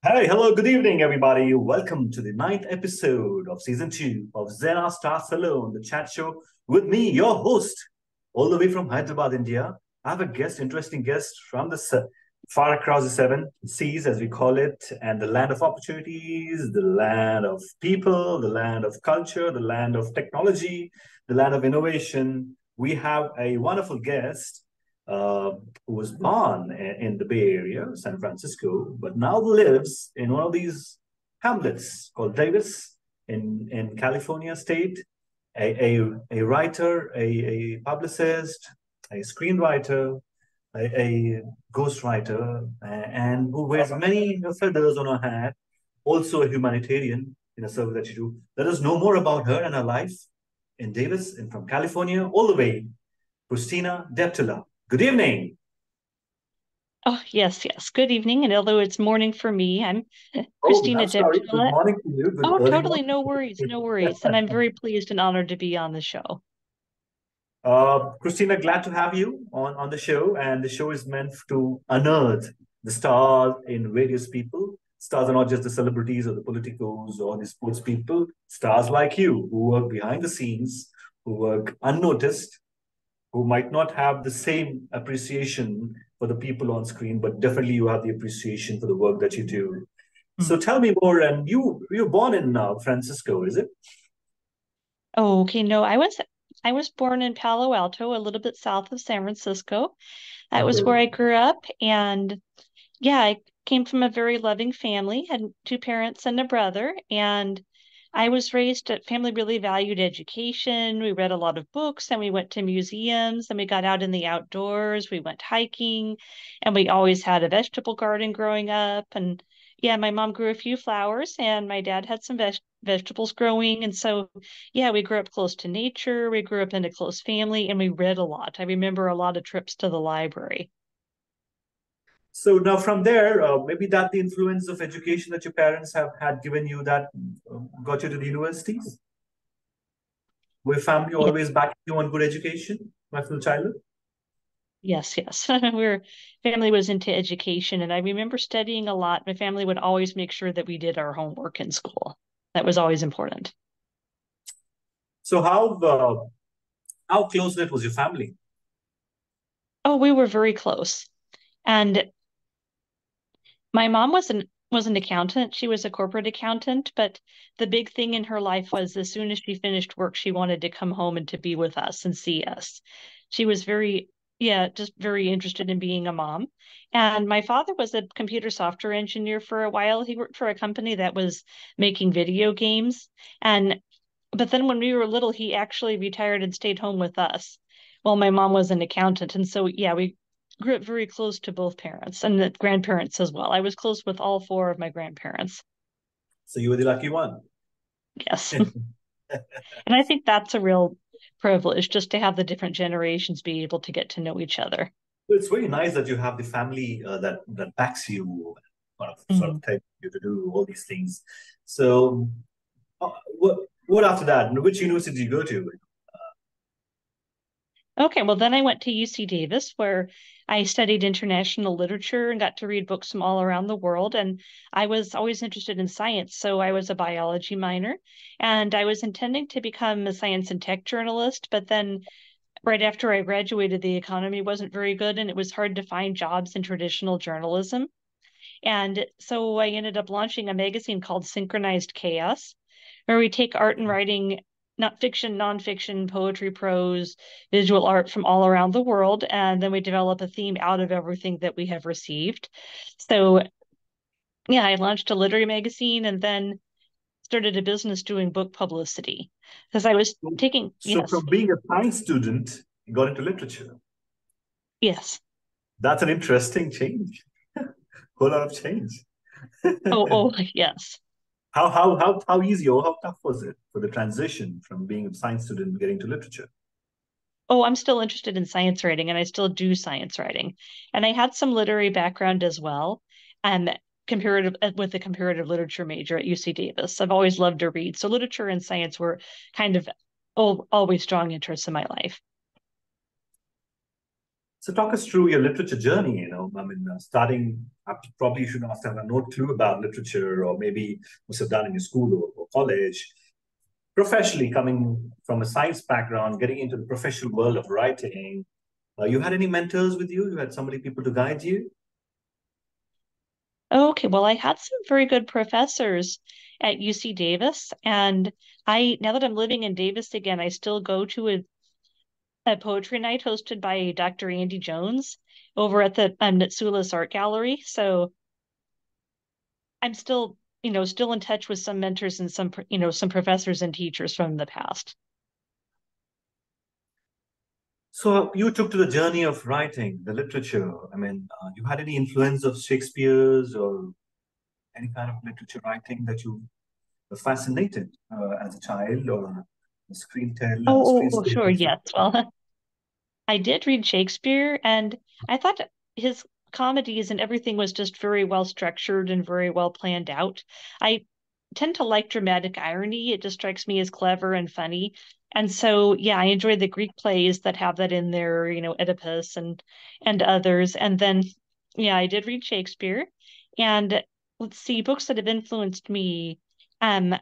Hey, hello, good evening, everybody. Welcome to the ninth episode of season two of XENA Star SALON, the chat show with me, your host, all the way from Hyderabad, India. I have a guest, interesting guest from the far across the seven seas, as we call it, and the land of opportunities, the land of people, the land of culture, the land of technology, the land of innovation. We have a wonderful guest uh, who was born in the Bay Area, San Francisco, but now lives in one of these hamlets called Davis in California state. A writer, a publicist, a screenwriter, a ghostwriter, and who wears many feathers on her hat, also a humanitarian in a service that you do. Let us know more about her and her life in Davis and from California all the way. Cristina Deptula. Good evening. Oh, yes, yes. Good evening. And although it's morning for me, I'm Oh, Christina I'm sorry. Good Deptula. morning to you. Good Oh, early totally. morning. No worries. No worries. And I'm very pleased and honored to be on the show. Christina, glad to have you on the show. And the show is meant to unearth the stars in various people. Stars are not just the celebrities or the politicos or the sports people. Stars like you who work behind the scenes, who work unnoticed, who might not have the same appreciation for the people on screen, but definitely you have the appreciation for the work that you do. Hmm. So tell me more. And you're born in Francisco, is it? Oh, okay. No, I was born in Palo Alto, a little bit south of San Francisco. That was where Okay. I grew up. And yeah, I came from a very loving family, had two parents and a brother. And I was raised at family really valued education. We read a lot of books and we went to museums and we got out in the outdoors. We went hiking and we always had a vegetable garden growing up. And yeah, my mom grew a few flowers and my dad had some vegetables growing. And so, yeah, we grew up close to nature. We grew up in a close family and we read a lot. I remember a lot of trips to the library. So now from there, maybe that the influence of education that your parents have had given you that got you to the universities? Were your family Yeah. always backing you on good education, my full childhood? Yes, yes. We're family was into education, and I remember studying a lot. My family would always make sure that we did our homework in school. That was always important. So how close knit was your family? Oh, we were very close. And my mom was an accountant. She was a corporate accountant, but the big thing in her life was as soon as she finished work, she wanted to come home and to be with us and see us. She was very, yeah, just very interested in being a mom. And my father was a computer software engineer for a while. He worked for a company that was making video games. And but then when we were little, he actually retired and stayed home with us. Well, my mom was an accountant. And so, yeah, we grew up very close to both parents and the grandparents as well. I was close with all four of my grandparents. So you were the lucky one. Yes. And I think that's a real privilege just to have the different generations be able to get to know each other. It's really nice that you have the family that backs you, sort of Mm. tells you to do all these things. So what after that? Which university did you go to? Okay, well, then I went to UC Davis where I studied international literature and got to read books from all around the world. And I was always interested in science. So I was a biology minor and I was intending to become a science and tech journalist. But then right after I graduated, the economy wasn't very good and it was hard to find jobs in traditional journalism. And so I ended up launching a magazine called Synchronized Chaos, where we take art and writing, not fiction, nonfiction, poetry, prose, visual art from all around the world, and then we develop a theme out of everything that we have received. So yeah, I launched a literary magazine and then started a business doing book publicity because I was taking, So yes, from being a science student, you got into literature. yes. That's an interesting change. Whole lot of change. Oh, oh, yes. How easy or how tough was it for the transition from being a science student and getting to literature? Oh, I'm still interested in science writing and I still do science writing. And I had some literary background as well. And comparative with a comparative literature major at UC Davis. I've always loved to read. So literature and science were kind of always strong interests in my life. So talk us through your literature journey. I mean, starting, probably you should not have no clue about literature, or maybe must have done in your school or college. Professionally, coming from a science background, getting into the professional world of writing, you had any mentors with you? You had somebody, people to guide you? Okay, well, I had some very good professors at UC Davis, and now that I'm living in Davis again, I still go to a poetry night hosted by Dr. Andy Jones over at the Nitsulas Art Gallery. So I'm still, still in touch with some mentors and some professors and teachers from the past. So you took to the journey of writing, the literature. I mean, you had any influence of Shakespeare's or any kind of literature writing that you were fascinated as a child, or a Sure, screenplay? yes. Well, I did read Shakespeare, and I thought his comedies and everything was just very well structured and very well planned out. I tend to like dramatic irony. It just strikes me as clever and funny. And so, yeah, I enjoy the Greek plays that have that in there, Oedipus and others. And then, yeah, I did read Shakespeare. And let's see, books that have influenced me. Um,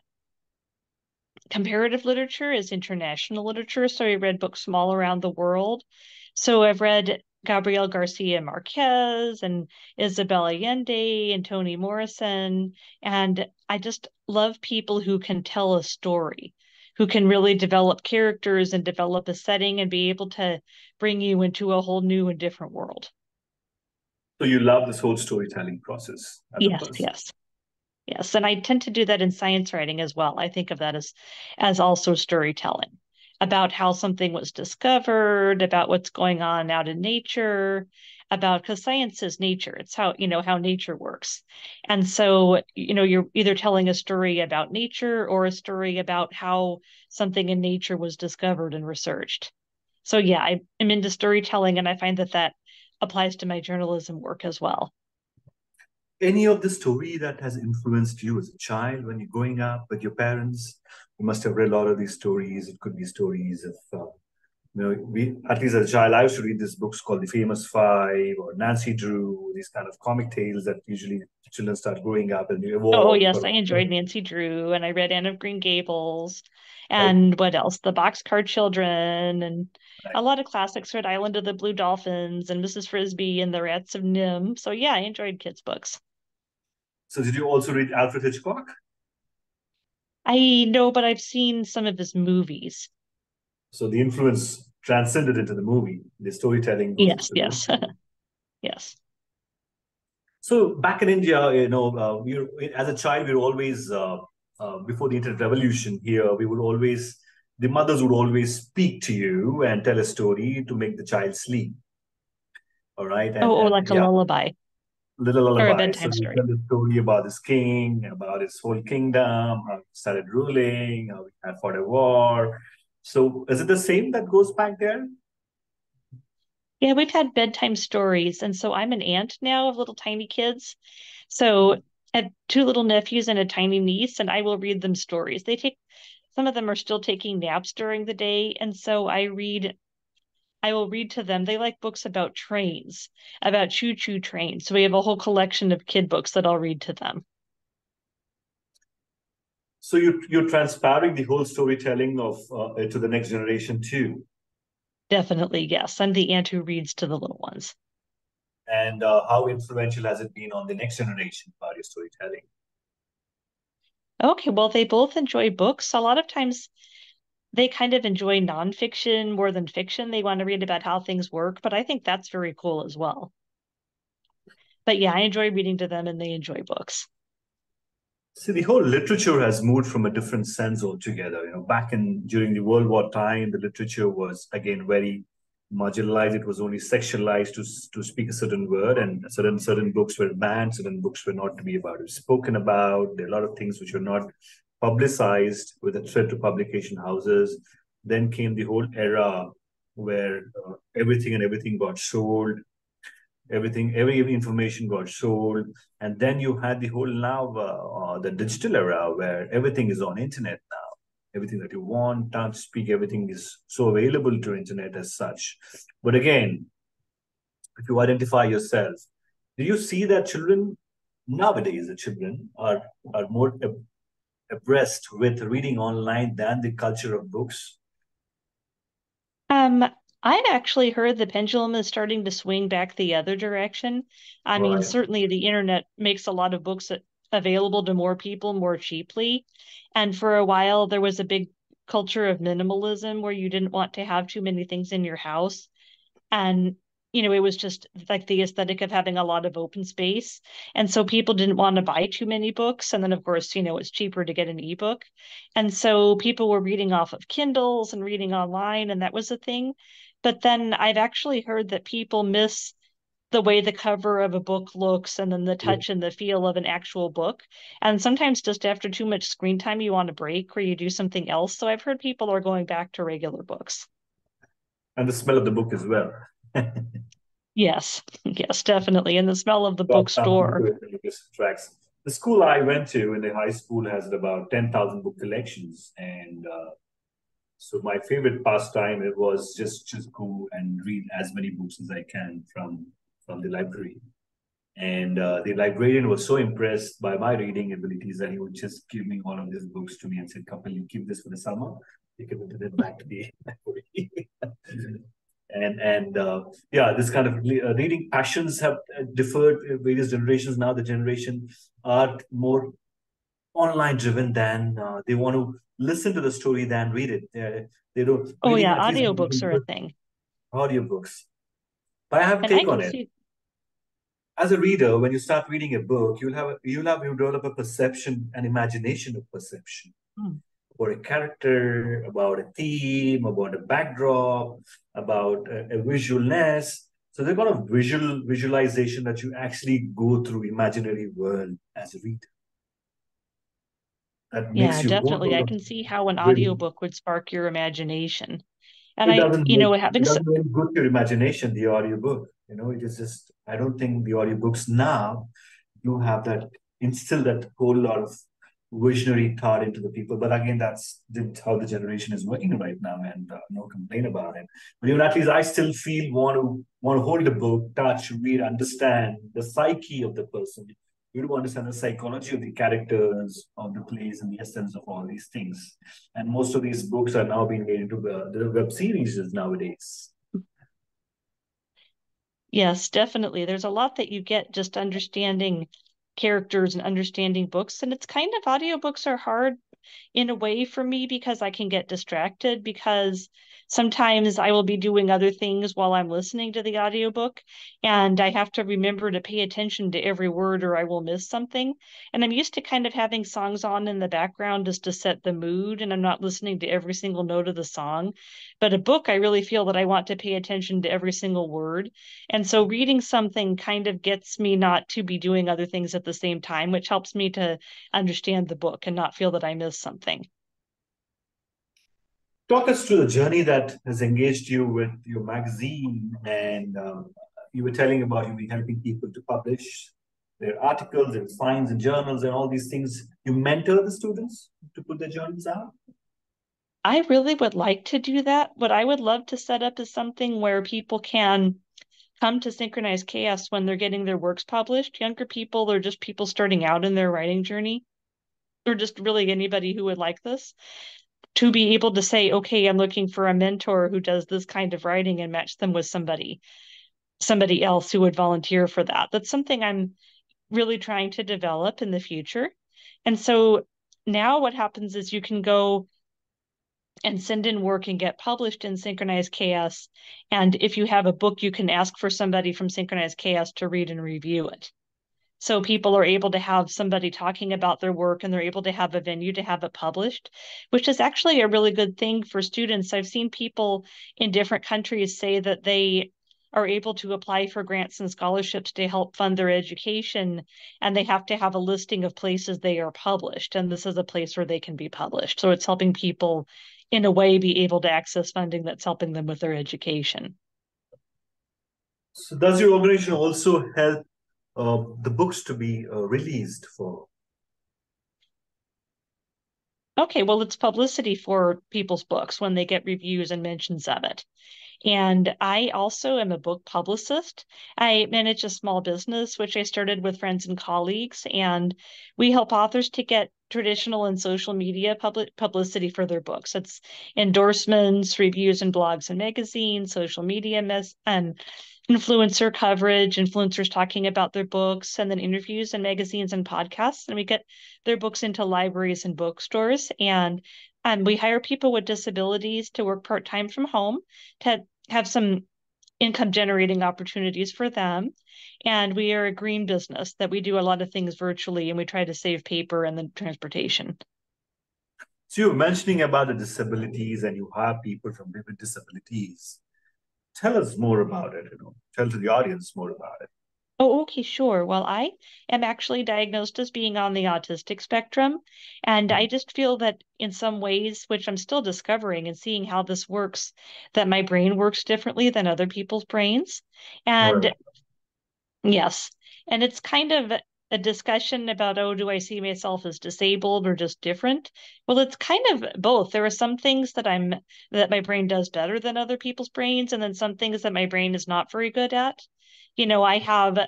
Comparative literature is international literature, so I read books from all around the world. So I've read Gabriel Garcia Marquez and Isabel Allende and Toni Morrison. And I just love people who can tell a story, who can really develop characters and develop a setting and be able to bring you into a whole new and different world. So you love this whole storytelling process as a Yes, person. yes. Yes, and I tend to do that in science writing as well. I think of that as also storytelling about how something was discovered, about what's going on out in nature, about because science is nature. It's how nature works. And so, you're either telling a story about nature or a story about how something in nature was discovered and researched. So yeah, I am into storytelling, and I find that applies to my journalism work as well. Any of the story that has influenced you as a child when you're growing up with your parents? You must have read a lot of these stories. It could be stories of, we, at least as a child, I used to read these books called The Famous Five or Nancy Drew, these kind of comic tales that usually children start growing up and you Oh, evolve yes, sort I of. enjoyed Nancy Drew, and I read Anne of Green Gables, and what else? The Boxcar Children, and Right. a lot of classics. Read Island of the Blue Dolphins and Mrs. Frisbee and the Rats of Nim. So yeah, I enjoyed kids' books. So did you also read Alfred Hitchcock? I know, but I've seen some of his movies. So the influence transcended into the movie. The storytelling goes into Yes, the yes, movie. yes. So back in India, as a child, we were always before the internet revolution. Here, the mothers would always speak to you and tell a story to make the child sleep. All right, and Like a yeah, lullaby little or a lullaby. So bedtime you story. tell the story about this king, about his whole kingdom, how he started ruling, how he had fought a war. So is it the same that goes back there? Yeah, we've had bedtime stories, and so I'm an aunt now of little tiny kids. So I have two little nephews and a tiny niece, and I will read them stories. Some of them are still taking naps during the day, and so I will read to them. They like books about trains, about choo-choo trains. So we have a whole collection of kid books that I'll read to them. So you're transferring the whole storytelling of to the next generation too. Definitely, yes. I'm the aunt who reads to the little ones. And how influential has it been on the next generation about your storytelling? Okay, well, they both enjoy books. A lot of times they kind of enjoy nonfiction more than fiction. They want to read about how things work, but I think that's very cool as well. But yeah, I enjoy reading to them and they enjoy books. See, the whole literature has moved from a different sense altogether. Back in during the World War time, the literature was again very marginalized. It was only sexualized to speak a certain word, and certain books were banned. Certain books were not to be about spoken about. There are a lot of things which were not publicized with a threat to publication houses. Then came the whole era where everything got sold, every information got sold, and then you had the whole now the digital era where everything is on internet now. Everything that you want, touch, speak, everything is so available to internet as such. But again, if you identify yourself, do you see that children nowadays, the children are more abreast with reading online than the culture of books? Um, I've actually heard the pendulum is starting to swing back the other direction. I mean, Right. certainly the internet makes a lot of books available to more people more cheaply. And for a while, there was a big culture of minimalism where you didn't want to have too many things in your house. And it was just like the aesthetic of having a lot of open space, and so people didn't want to buy too many books, and then of course it's cheaper to get an ebook, and so people were reading off of Kindles and reading online, and that was a thing. But then I've actually heard that people miss the way the cover of a book looks and then the Yeah. touch and the feel of an actual book, and sometimes just after too much screen time you want a break or you do something else, so I've heard people are going back to regular books. And the smell of the book as well. Yes, yes, definitely. And the smell of the Got something bookstore. to it when you just tracks. The school I went to in the high school has about 10,000 book collections. And so my favorite pastime, it was just go and read as many books as I can from the library. And the librarian was so impressed by my reading abilities that he would just give me all of these books to me and said, Kapil, you keep this for the summer. You can return it back to the library. And yeah, this kind of reading passions have differed in various generations. Now the generation are more online driven than they want to listen to the story than read it. They don't Oh reading yeah, at least audiobooks are a thing. audiobooks. But I have a And I take on can it. see, As a reader, when you start reading a book, you develop a perception, an imagination of perception hmm, about a character, about a theme, about a backdrop, about a visualness. So they've got a visualization that you actually go through imaginary world as a reader. That yeah, makes you more definitely. sort I of can see how an really. audiobook would spark your imagination. And It doesn't make having, it doesn't really good to your imagination, the audiobook. It is just I don't think the audiobooks now do have that instill that whole lot of visionary thought into the people. But again, that's how the generation is working right now, and no complaint about it. But even at least I still feel want to hold a book, touch, read, understand the psyche of the person. You do understand the psychology of the characters of the plays and the essence of all these things. And most of these books are now being made into the web series nowadays. yes, definitely. There's a lot that you get just understanding characters and understanding books. And it's kind of audiobooks are hard in a way for me because I can get distracted because sometimes I will be doing other things while I'm listening to the audiobook and I have to remember to pay attention to every word or I will miss something. And I'm used to kind of having songs on in the background just to set the mood and I'm not listening to every single note of the song. But a book, I really feel that I want to pay attention to every single word. And so reading something kind of gets me not to be doing other things at the same time, which helps me to understand the book and not feel that I missed something. Talk us through the journey that has engaged you with your magazine, and you were telling about you helping people to publish their articles and finds and journals and all these things. You mentor the students to put their journals out. I really would like to do that. What I would love to set up is something where people can come to Synchronized Chaos when they're getting their works published. Younger people or just people starting out in their writing journey, or just really anybody who would like this, to be able to say, okay, I'm looking for a mentor who does this kind of writing and match them with somebody else who would volunteer for that. That's something I'm really trying to develop in the future. And so now what happens is you can go and send in work and get published in Synchronized Chaos. And if you have a book, you can ask for somebody from Synchronized Chaos to read and review it. So people are able to have somebody talking about their work and they're able to have a venue to have it published, which is actually a really good thing for students. I've seen people in different countries say that they are able to apply for grants and scholarships to help fund their education, and they have to have a listing of places they are published. And this is a place where they can be published. So it's helping people in a way be able to access funding that's helping them with their education. So, does your organization also help the books to be released for? Okay, well, it's publicity for people's books when they get reviews and mentions of it. And I also am a book publicist. I manage a small business, which I started with friends and colleagues, and we help authors to get traditional and social media publicity for their books. It's endorsements, reviews in blogs and magazines, social media and influencer coverage, influencers talking about their books, and then interviews and magazines and podcasts. And we get their books into libraries and bookstores. And we hire people with disabilities to work part-time from home to have some income generating opportunities for them. And we are a green business that we do a lot of things virtually and we try to save paper and the transportation. So you're mentioning about the disabilities and you hire people from different disabilities. Tell us more about it, tell to the audience more about it. Oh, okay, sure. Well, I am actually diagnosed as being on the autistic spectrum. And I just feel that in some ways, which I'm still discovering and seeing how this works, that my brain works differently than other people's brains. Right. And yes. And it's kind of a discussion about, oh, do I see myself as disabled or just different? Well, it's kind of both. There are some things that my brain does better than other people's brains, and then some things that my brain is not very good at. I have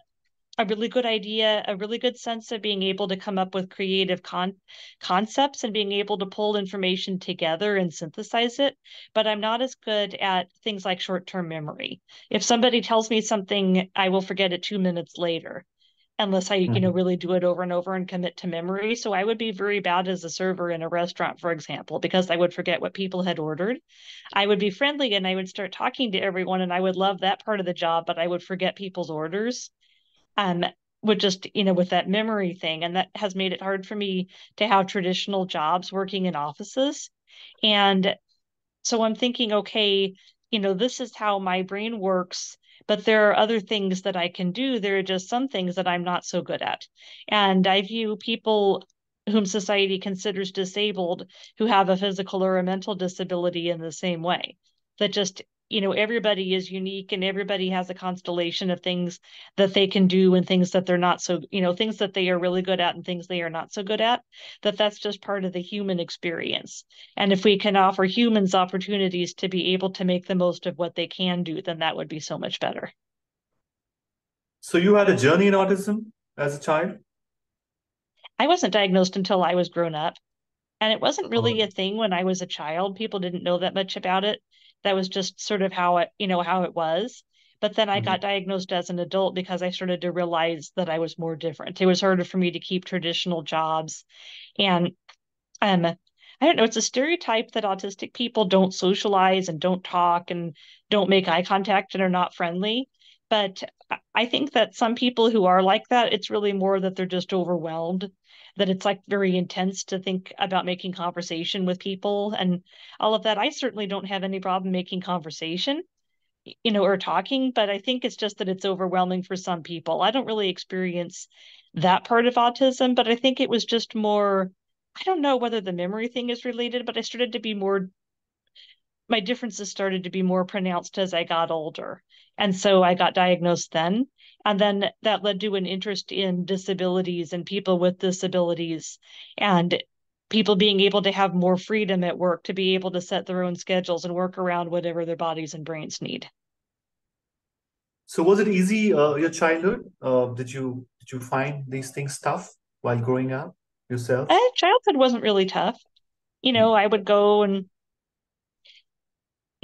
a really good idea, a really good sense of being able to come up with creative concepts and being able to pull information together and synthesize it. But I'm not as good at things like short-term memory. If somebody tells me something, I will forget it 2 minutes later, unless I, Mhm. really do it over and over and commit to memory. So I would be very bad as a server in a restaurant, for example, because I would forget what people had ordered. I would be friendly and I would start talking to everyone and I would love that part of the job, but I would forget people's orders um, with just, with that memory thing. And that has made it hard for me to have traditional jobs working in offices. And so I'm thinking, okay, this is how my brain works, but there are other things that I can do. There are just some things that I'm not so good at. And I view people whom society considers disabled who have a physical or a mental disability in the same way. That just, everybody is unique and everybody has a constellation of things that they can do and things that they're not so, things that they are really good at and things they are not so good at, that's just part of the human experience. And if we can offer humans opportunities to be able to make the most of what they can do, then that would be so much better. So you had a journey in autism as a child? I wasn't diagnosed until I was grown up, and it wasn't Oh. really a thing when I was a child. People didn't know that much about it. That was just sort of how it was. But then I got Mhm. diagnosed as an adult because I started to realize that I was more different. It was harder for me to keep traditional jobs. And I don't know, it's a stereotype that autistic people don't socialize and don't talk and don't make eye contact and are not friendly. But I think that some people who are like that, it's really more that they're just overwhelmed, that it's like very intense to think about making conversation with people and all of that. I certainly don't have any problem making conversation, or talking, but I think it's just that it's overwhelming for some people. I don't really experience that part of autism, but I think it was just more, I don't know whether the memory thing is related, but my differences started to be more pronounced as I got older. And so I got diagnosed then. And then that led to an interest in disabilities and people with disabilities and people being able to have more freedom at work, to be able to set their own schedules and work around whatever their bodies and brains need. So was it easy, your childhood? Did you find these things tough while growing up yourself? Childhood wasn't really tough. I would go and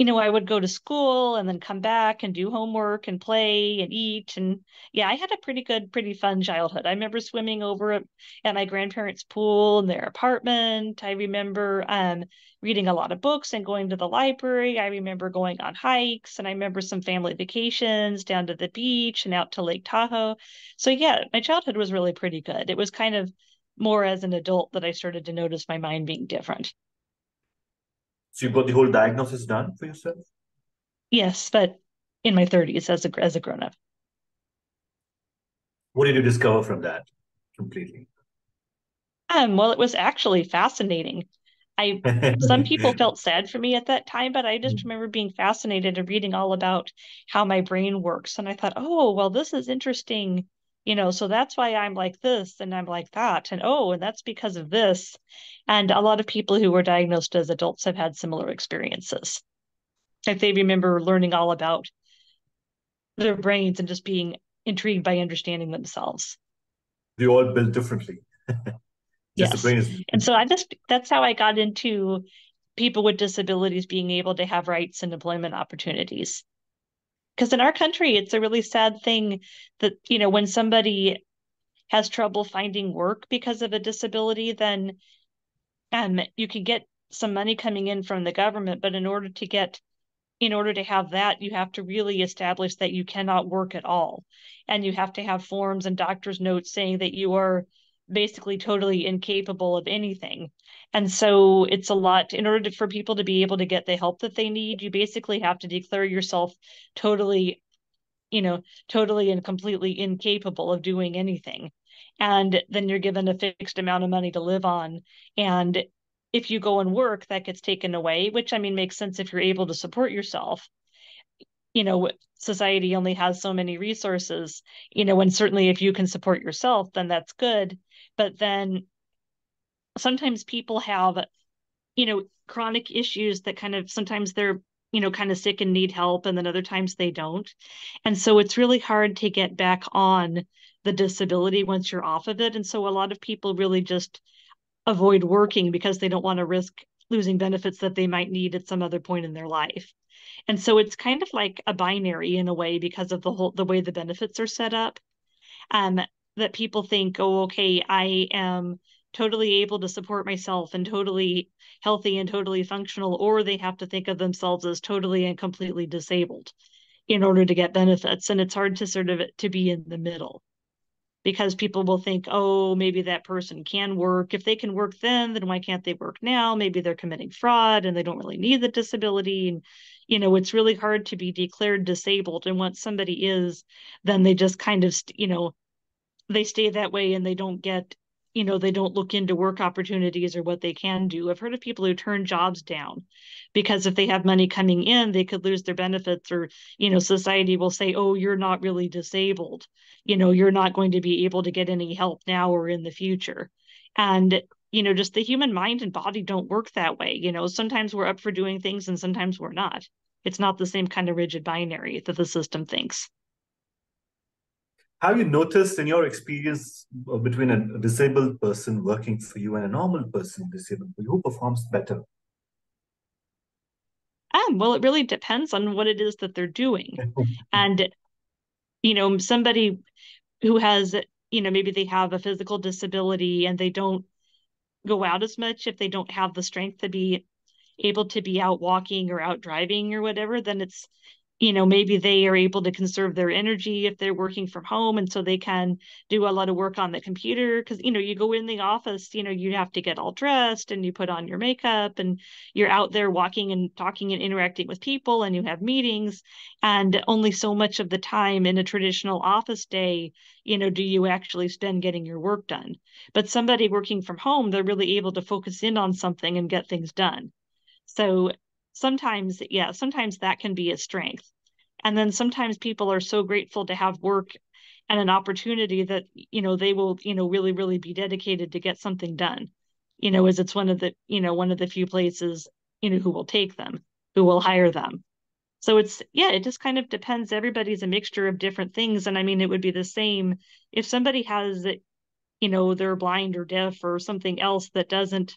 I would go to school and then come back and do homework and play and eat. And yeah, I had a pretty good, pretty fun childhood. I remember swimming over at my grandparents' pool in their apartment. I remember reading a lot of books and going to the library. I remember going on hikes and I remember some family vacations down to the beach and out to Lake Tahoe. So yeah, my childhood was really pretty good. It was kind of more as an adult that I started to notice my mind being different. So you got the whole diagnosis done for yourself? Yes, but in my 30s as a grown up. What did you discover from that completely? Well, it was actually fascinating. I Some people felt sad for me at that time, but I just remember being fascinated and reading all about how my brain works. And I thought, oh, well, this is interesting. So that's why I'm like this and I'm like that. And oh, and that's because of this. And a lot of people who were diagnosed as adults have had similar experiences. Like they remember learning all about their brains and just being intrigued by understanding themselves. We all built differently. Just the Yes. brain is. And so that's how I got into people with disabilities being able to have rights and employment opportunities. Because in our country, it's a really sad thing that, when somebody has trouble finding work because of a disability, then you can get some money coming in from the government, but in order to have that, you have to really establish that you cannot work at all. And you have to have forms and doctor's notes saying that you are basically totally incapable of anything. And so it's a lot in order for people to be able to get the help that they need, you basically have to declare yourself totally, totally and completely incapable of doing anything. And then you're given a fixed amount of money to live on. And if you go and work, that gets taken away, which I mean makes sense if you're able to support yourself. Society only has so many resources, and certainly if you can support yourself, then that's good. But then sometimes people have, chronic issues that kind of sometimes they're, kind of sick and need help, and then other times they don't. And so it's really hard to get back on the disability once you're off of it. And so a lot of people really just avoid working because they don't want to risk losing benefits that they might need at some other point in their life. And so it's kind of like a binary in a way because of the way the benefits are set up. Um, that people think, oh, okay, I am totally able to support myself and totally healthy and totally functional, or they have to think of themselves as totally and completely disabled in order to get benefits. And it's hard to sort of to be in the middle because people will think, oh, maybe that person can work. If they can work then why can't they work now? Maybe they're committing fraud and they don't really need the disability. And, it's really hard to be declared disabled. And once somebody is, then they just kind of, they stay that way and they don't get, they don't look into work opportunities or what they can do. I've heard of people who turn jobs down because if they have money coming in, they could lose their benefits or, society will say, oh, you're not really disabled. You're not going to be able to get any help now or in the future. And, just the human mind and body don't work that way. Sometimes we're up for doing things and sometimes we're not. It's not the same kind of rigid binary that the system thinks. Have you noticed in your experience between a disabled person working for you and a normal person disabled for you, who performs better? Well, it really depends on what it is that they're doing. And, somebody who has, maybe they have a physical disability and they don't go out as much if they don't have the strength to be able to be out walking or out driving or whatever, then it's, maybe they are able to conserve their energy if they're working from home. And so they can do a lot of work on the computer because, you go in the office, you have to get all dressed and you put on your makeup and you're out there walking and talking and interacting with people and you have meetings. And only so much of the time in a traditional office day, do you actually spend getting your work done. But somebody working from home, they're really able to focus in on something and get things done. So sometimes, yeah, sometimes that can be a strength. And then sometimes people are so grateful to have work and an opportunity that, they will, really, really be dedicated to get something done, as it's one of the few places, who will take them, who will hire them. So it just kind of depends. Everybody's a mixture of different things. And I mean, it would be the same if somebody has, they're blind or deaf or something else that doesn't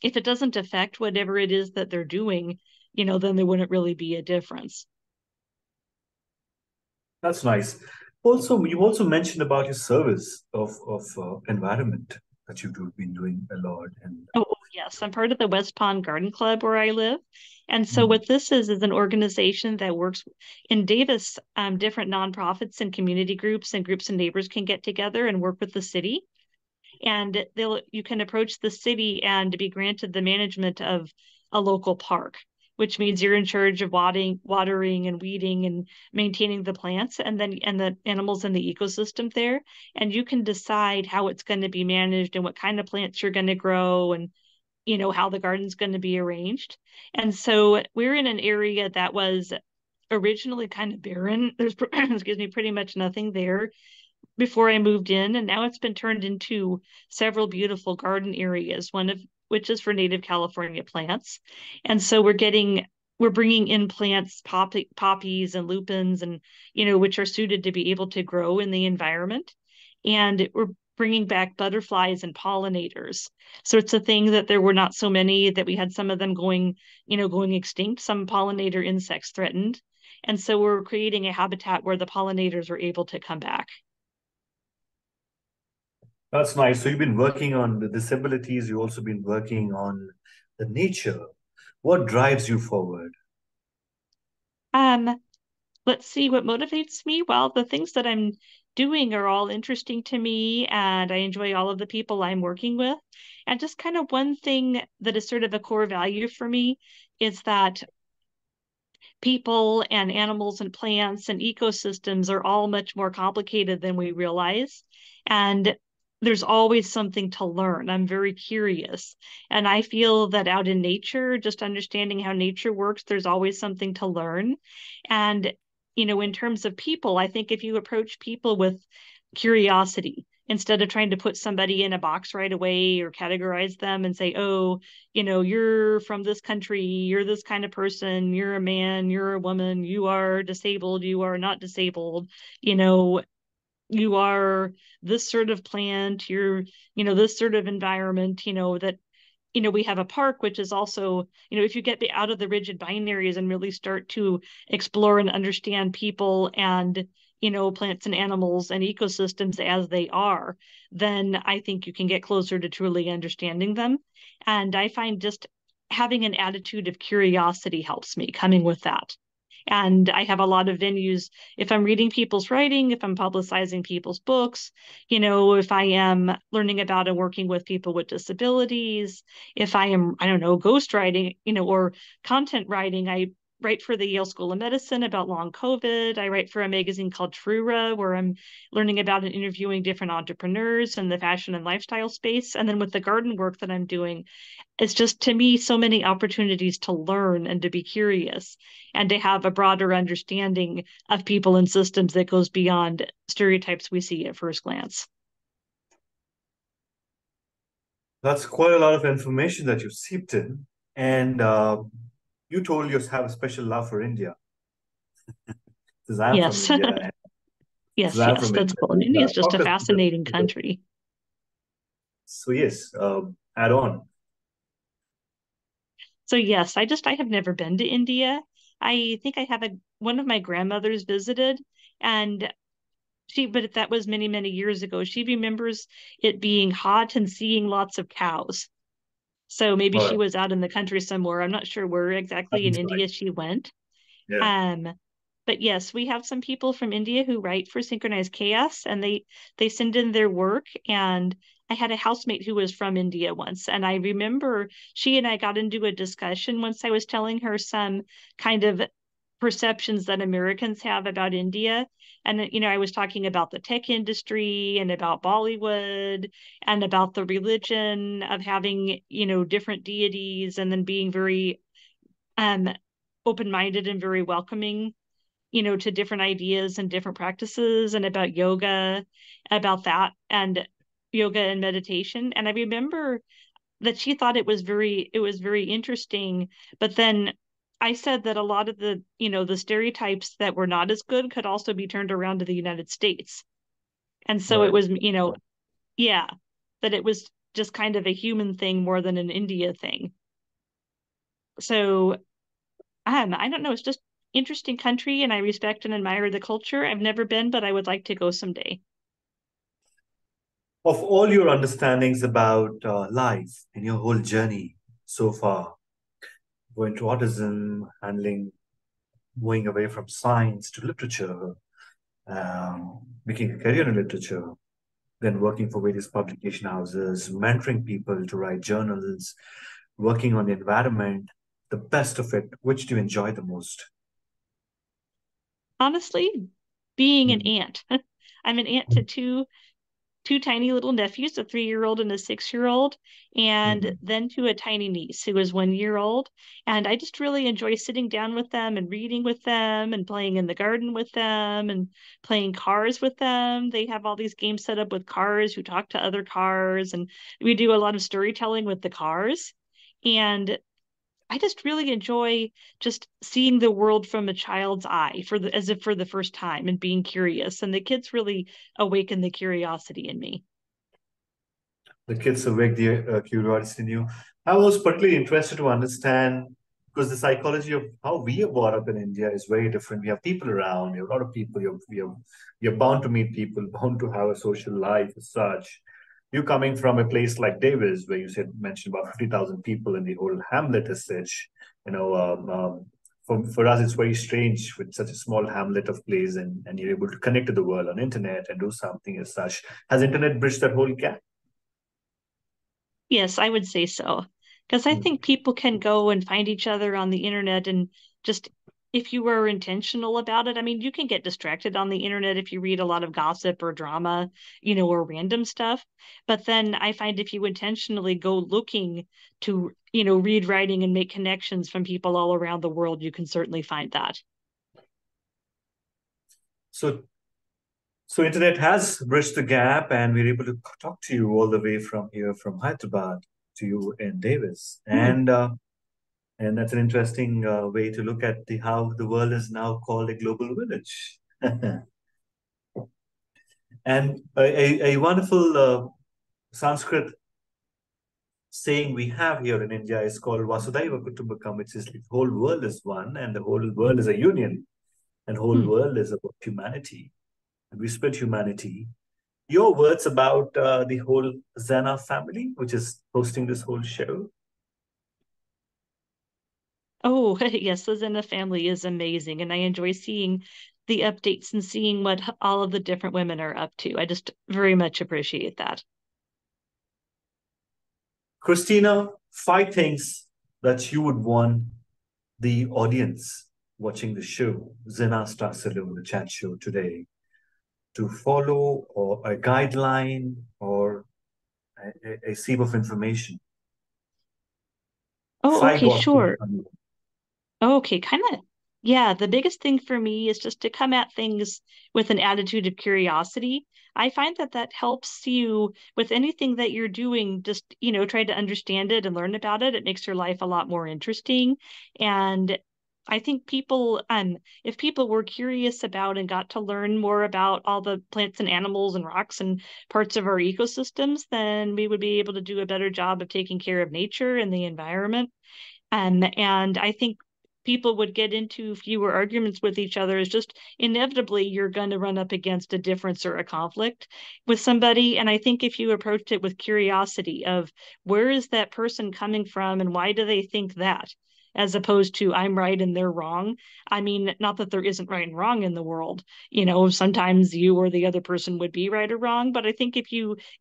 if it doesn't affect whatever it is that they're doing, then there wouldn't really be a difference. That's nice. Also, you also mentioned about your service of environment that you've been doing a lot, and Oh, yes. I'm part of the West Pond Garden Club where I live. And so what this is an organization that works in Davis. Different nonprofits and community groups and neighbors can get together and work with the city. And you can approach the city and be granted the management of a local park, which means you're in charge of watering and weeding and maintaining the plants and the animals in the ecosystem there. And you can decide how it's going to be managed and what kind of plants you're going to grow and how the garden's going to be arranged. And so we're in an area that was originally kind of barren. There's excuse me, pretty much nothing there before I moved in, and now it's been turned into several beautiful garden areas, one of which is for native California plants. And so we're bringing in plants, poppies and lupins, and which are suited to be able to grow in the environment. And we're bringing back butterflies and pollinators. So it's a thing that there were not so many, that we had some of them going extinct, some pollinator insects threatened. And so we're creating a habitat where the pollinators are able to come back. That's nice. So you've been working on the disabilities, you've also been working on the nature. What drives you forward? Um, let's see what motivates me. Well, the things that I'm doing are all interesting to me, and I enjoy all of the people I'm working with. And just kind of one thing that is sort of a core value for me is that people and animals and plants and ecosystems are all much more complicated than we realize. And there's always something to learn. I'm very curious. And I feel that out in nature, just understanding how nature works, there's always something to learn. And, in terms of people, I think if you approach people with curiosity, instead of trying to put somebody in a box right away or categorize them and say, oh, you're from this country, you're this kind of person, you're a man, you're a woman, you are disabled, you are not disabled, you know, you are this sort of plant, you're, this sort of environment, that we have a park, which is also, if you get out of the rigid binaries and really start to explore and understand people and, plants and animals and ecosystems as they are, then I think you can get closer to truly understanding them. And I find just having an attitude of curiosity helps me coming with that. And I have a lot of venues. If I'm reading people's writing, if I'm publicizing people's books, if I am learning about and working with people with disabilities, if I am, I don't know, ghostwriting, or content writing, I write for the Yale School of Medicine about long COVID. I write for a magazine called Trura, where I'm learning about and interviewing different entrepreneurs in the fashion and lifestyle space. And then with the garden work that I'm doing, it's just, to me, so many opportunities to learn and to be curious and to have a broader understanding of people and systems that goes beyond stereotypes we see at first glance. That's quite a lot of information that you seeped in. And you told you have a special love for India. Since I'm from Yes. India, since I'm yes, from that's India, cool. And India is just talk a us fascinating country. So yes, add on. So yes, I have never been to India. I think I have one of my grandmothers visited, and but that was many, many years ago. She remembers it being hot and seeing lots of cows. So maybe All she right. was out in the country somewhere. I'm not sure where exactly in That's right. India she went. Yeah. Um, but yes, we have some people from India who write for Synchronized Chaos, and they send in their work. And I had a housemate who was from India once, and I remember she and I got into a discussion once. I was telling her some kind of perceptions that Americans have about India. And, I was talking about the tech industry and about Bollywood and about the religion of having, different deities and then being very um, open-minded and very welcoming, to different ideas and different practices, and about yoga, about that, and yoga and meditation. And I remember that she thought it was very interesting, but then I said that a lot of the stereotypes that were not as good could also be turned around to the United States. And so it Right. was, yeah, that it was just kind of a human thing more than an India thing. So I don't know, it's just interesting country, and I respect and admire the culture. I've never been, but I would like to go someday. Of all your understandings about life and your whole journey so far, going to autism, handling, moving away from science to literature, making a career in literature, then working for various publication houses, mentoring people to write journals, working on the environment, the best of it, which do you enjoy the most? Honestly, being an Hmm. aunt. I'm an aunt to two tiny little nephews, a 3-year-old and a 6-year-old, and Mhm. then to a tiny niece who is 1 year old. And I just really enjoy sitting down with them and reading with them and playing in the garden with them and playing cars with them. They have all these games set up with cars who talk to other cars, and we do a lot of storytelling with the cars. And I just really enjoy just seeing the world from a child's eye as if for the first time and being curious. And the kids really awaken the curiosity in me. The kids awake the curiosity in you. I was particularly interested to understand because the psychology of how we are brought up in India is very different. We have people around, you have a lot of people, you're bound to meet people, bound to have a social life as such. You coming from a place like Davis, where you said mentioned about 50,000 people in the whole hamlet as such, you know, for us it's very strange with such a small hamlet of place and you're able to connect to the world on internet and do something as such. Has internet bridged that whole gap? Yes, I would say so. Because I think people can go and find each other on the internet and just if you were intentional about it, I mean, you can get distracted on the internet if you read a lot of gossip or drama, or random stuff. But then I find if you intentionally go looking to, read writing and make connections from people all around the world, you can certainly find that. So, so internet has bridged the gap, and we're able to talk to you all the way from here, from Hyderabad to you in Davis, Hmm. and that's an interesting way to look at the how the world is now called a global village. And a wonderful Sanskrit saying we have here in India is called Vasudhaiva Kutumbakam, which is the whole world is one, and the whole world is a union, and the whole Hmm. world is about humanity. And we spread humanity. Your words about the whole XENA family, which is hosting this whole show. Oh, yes, Liz and the family is amazing. And I enjoy seeing the updates and seeing what all of the different women are up to. I just very much appreciate that. Christina, 5 things that you would want the audience watching the show, XENA Star Salon, the chat show today, to follow, or a guideline, or a sieve of information. Oh, Five okay, gospels sure. from you. Okay, kind of. Yeah, the biggest thing for me is just to come at things with an attitude of curiosity. I find that that helps you with anything that you're doing, just, try to understand it and learn about it. It makes your life a lot more interesting. And I think if people were curious about and got to learn more about all the plants and animals and rocks and parts of our ecosystems, then we would be able to do a better job of taking care of nature and the environment. And I think people would get into fewer arguments with each other is just inevitably you're going to run up against a difference or a conflict with somebody. And I think if you approached it with curiosity of where is that person coming from and why do they think that? As opposed to I'm right and they're wrong. I mean, not that there isn't right and wrong in the world. Sometimes you or the other person would be right or wrong. But I think if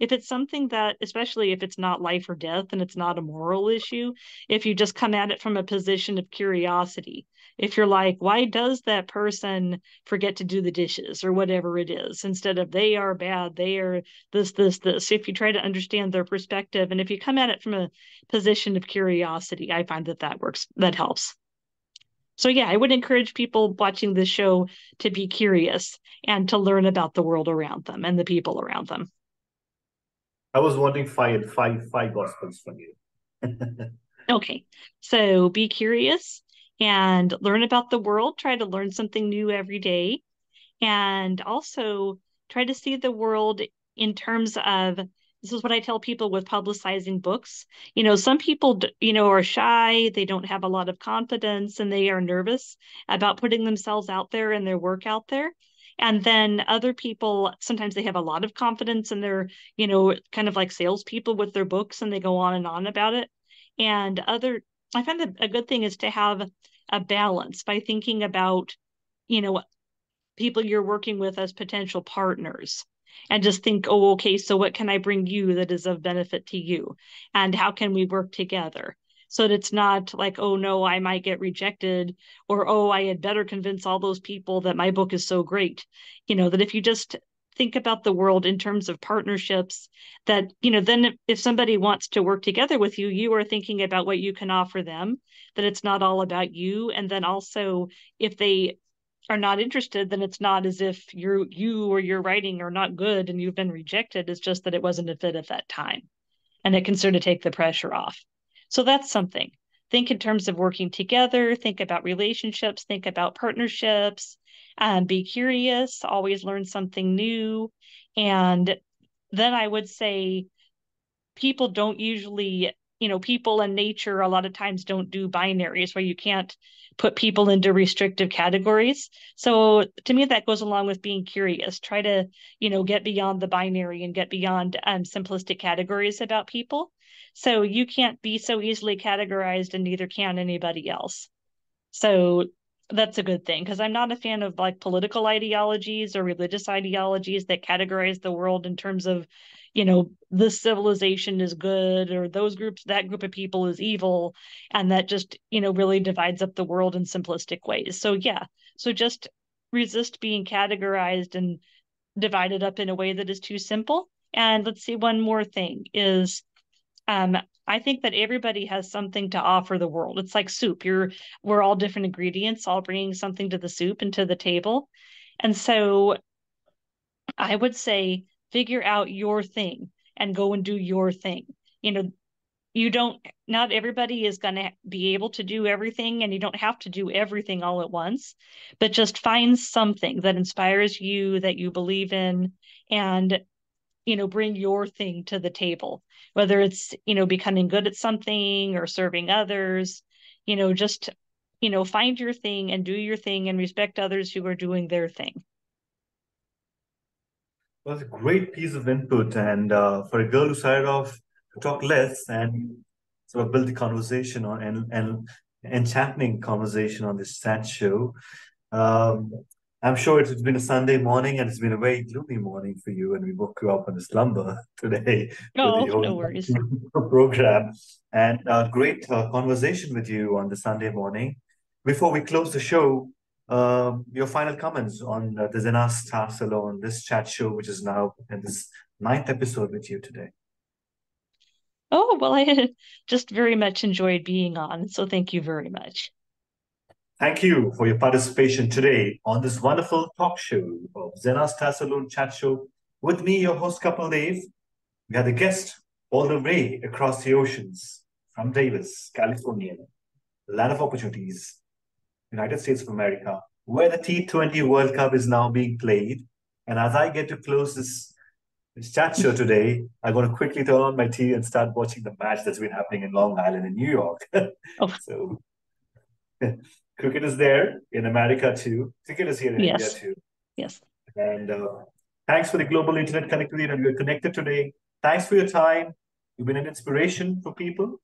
it's something that, especially if it's not life or death and it's not a moral issue, if you just come at it from a position of curiosity. If you're like, why does that person forget to do the dishes or whatever it is, instead of they are bad, they are this. If you try to understand their perspective and if you come at it from a position of curiosity, I find that that works, that helps. So, yeah, I would encourage people watching this show to be curious and to learn about the world around them and the people around them. I was wanting five gospels from you. Okay, so be curious and learn about the world. Try to learn something new every day. And also try to see the world in terms of this is what I tell people with publicizing books. Some people, are shy, they don't have a lot of confidence, and they are nervous about putting themselves out there and their work out there. And then other people, sometimes they have a lot of confidence and they're, kind of like salespeople with their books and they go on and on about it. I find that a good thing is to have a balance by thinking about, you know, people you're working with as potential partners and just think, oh, okay, so what can I bring you that is of benefit to you? And how can we work together? So that it's not like, oh no, I might get rejected, or oh, I had better convince all those people that my book is so great. That if you just think about the world in terms of partnerships that, then if somebody wants to work together with you, you are thinking about what you can offer them, that it's not all about you. And then also, if they are not interested, then it's not as if you or your writing are not good and you've been rejected. It's just that it wasn't a fit at that time. And it can sort of take the pressure off. So that's something. Think in terms of working together, think about relationships, think about partnerships, be curious, always learn something new. And then I would say people don't usually, people and nature a lot of times don't do binaries where you can't put people into restrictive categories. So to me, that goes along with being curious. Try to, get beyond the binary and get beyond simplistic categories about people. So you can't be so easily categorized, and neither can anybody else. So that's a good thing, because I'm not a fan of like political ideologies or religious ideologies that categorize the world in terms of, this civilization is good, or that group of people is evil, and that just, really divides up the world in simplistic ways. So yeah, so just resist being categorized and divided up in a way that is too simple. And let's see, one more thing is I think that everybody has something to offer the world. It's like soup. We're all different ingredients, all bringing something to the soup and to the table. And so I would say figure out your thing and go and do your thing. You know, not everybody is going to be able to do everything, and you don't have to do everything all at once, but just find something that inspires you, that you believe in, and bring your thing to the table, whether it's, becoming good at something or serving others, just, find your thing and do your thing and respect others who are doing their thing. Well, it's a great piece of input. And for a girl who started off to talk less and sort of build the conversation on and enchanting conversation on this chat show, um, I'm sure it's been a Sunday morning and it's been a very gloomy morning for you. And we woke you up on a slumber today with Oh, your no worries. program. And a great conversation with you on the Sunday morning. Before we close the show, your final comments on the XENA Star Salon, this chat show, which is now in this ninth episode with you today. Oh, well, I just very much enjoyed being on. So thank you very much. Thank you for your participation today on this wonderful talk show of XENA Star Salon chat show with me, your host, Kapil Deev. We had a guest all the way across the oceans from Davis, California, the land of opportunities, United States of America, where the T20 World Cup is now being played. And as I get to close this chat show today, I'm going to quickly turn on my TV and start watching the match that's been happening in Long Island in New York. Oh, So cricket is there in America too. Cricket is here in India yes. too. Yes. And thanks for the global internet connectivity that we're connected today. Thanks for your time. You've been an inspiration for people.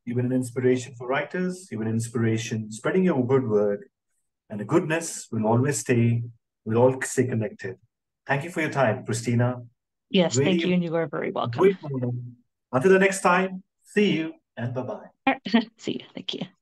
You've been an inspiration for writers. You've been an inspiration spreading your good word. And the goodness will always stay. We'll all stay connected. Thank you for your time, Cristina. Yes. Thank you. Really And you are very welcome. great moment. Until the next time, see you and bye-bye. See you. Thank you.